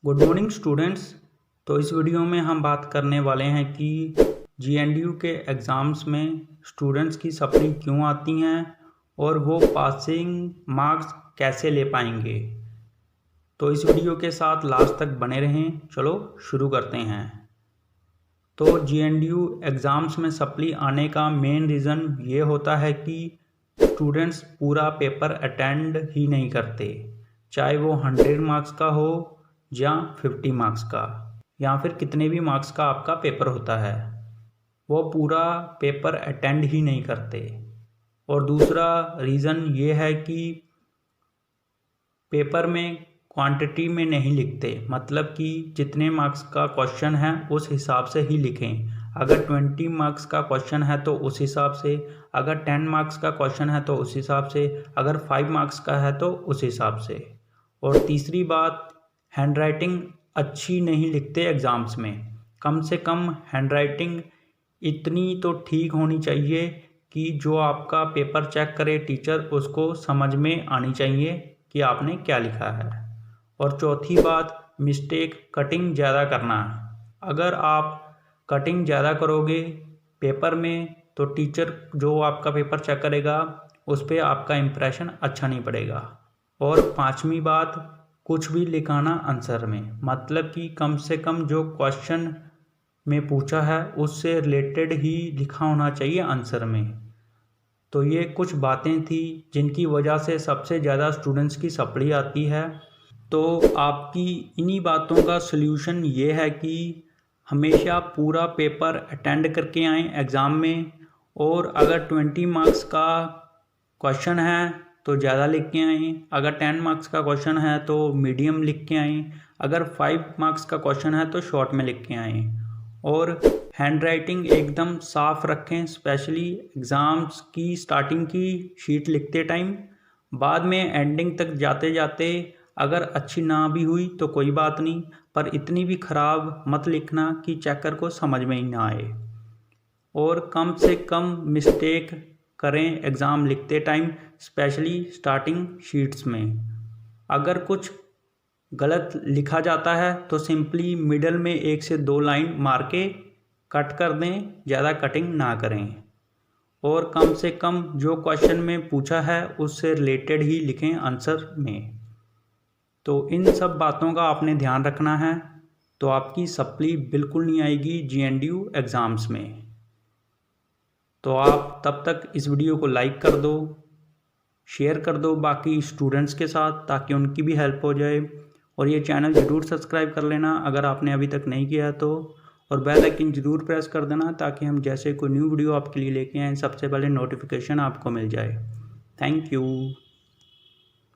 Good morning students. तो इस video में हम बात करने वाले हैं कि जीएनडीयू के एग्ज़ाम्स में स्टूडेंट्स की सप्ली क्यों आती हैं और वो पासिंग मार्क्स कैसे ले पाएंगे। तो इस वीडियो के साथ लास्ट तक बने रहें। चलो शुरू करते हैं। तो जीएनडीयू एग्ज़ाम्स में सप्ली आने का मेन रीज़न ये होता है कि स्टूडेंट्स पूरा पेपर अटेंड ही नहीं करते, चाहे वो 100 मार्क्स का हो या 50 मार्क्स का या फिर कितने भी मार्क्स का आपका पेपर होता है, वो पूरा पेपर अटेंड ही नहीं करते। और दूसरा रीज़न ये है कि पेपर में क्वांटिटी में नहीं लिखते, मतलब कि जितने मार्क्स का क्वेश्चन है उस हिसाब से ही लिखें। अगर 20 मार्क्स का क्वेश्चन है तो उस हिसाब से, अगर 10 मार्क्स का क्वेश्चन है तो उस हिसाब से, अगर 5 मार्क्स का है तो उस हिसाब से। और तीसरी बात, हैंडराइटिंग अच्छी नहीं लिखते एग्ज़ाम्स में। कम से कम हैंडराइटिंग इतनी तो ठीक होनी चाहिए कि जो आपका पेपर चेक करे टीचर, उसको समझ में आनी चाहिए कि आपने क्या लिखा है। और चौथी बात, मिस्टेक कटिंग ज़्यादा करना। अगर आप कटिंग ज़्यादा करोगे पेपर में तो टीचर जो आपका पेपर चेक करेगा उस पर आपका इम्प्रेशन अच्छा नहीं पड़ेगा। और पांचवी बात, कुछ भी लिखाना आंसर में, मतलब कि कम से कम जो क्वेश्चन में पूछा है उससे रिलेटेड ही लिखा होना चाहिए आंसर में। तो ये कुछ बातें थी जिनकी वजह से सबसे ज़्यादा स्टूडेंट्स की सप्ली आती है। तो आपकी इन्हीं बातों का सल्यूशन ये है कि हमेशा पूरा पेपर अटेंड करके आएँ एग्ज़ाम में। और अगर 20 मार्क्स का क्वेश्चन है तो ज़्यादा लिख के आएँ, अगर 10 मार्क्स का क्वेश्चन है तो मीडियम लिख के आएँ, अगर 5 मार्क्स का क्वेश्चन है तो शॉर्ट में लिख के आएँ। और हैंडराइटिंग एकदम साफ़ रखें, स्पेशली एग्ज़ाम्स की स्टार्टिंग की शीट लिखते टाइम। बाद में एंडिंग तक जाते जाते अगर अच्छी ना भी हुई तो कोई बात नहीं, पर इतनी भी ख़राब मत लिखना कि चेकर को समझ में ही ना आए। और कम से कम मिस्टेक करें एग्ज़ाम लिखते टाइम, स्पेशली स्टार्टिंग शीट्स में। अगर कुछ गलत लिखा जाता है तो सिंपली मिडल में 1 से 2 लाइन मार के कट कर दें, ज़्यादा कटिंग ना करें। और कम से कम जो क्वेश्चन में पूछा है उससे रिलेटेड ही लिखें आंसर में। तो इन सब बातों का आपने ध्यान रखना है, तो आपकी सप्ली बिल्कुल नहीं आएगी जीएनडीयू एग्ज़ाम्स में। तो आप तब तक इस वीडियो को लाइक कर दो, शेयर कर दो बाकी स्टूडेंट्स के साथ, ताकि उनकी भी हेल्प हो जाए। और ये चैनल ज़रूर सब्सक्राइब कर लेना अगर आपने अभी तक नहीं किया तो, और बेल आइकन ज़रूर प्रेस कर देना ताकि हम जैसे कोई न्यू वीडियो आपके लिए लेके आएँ सबसे पहले नोटिफिकेशन आपको मिल जाए। Thank you.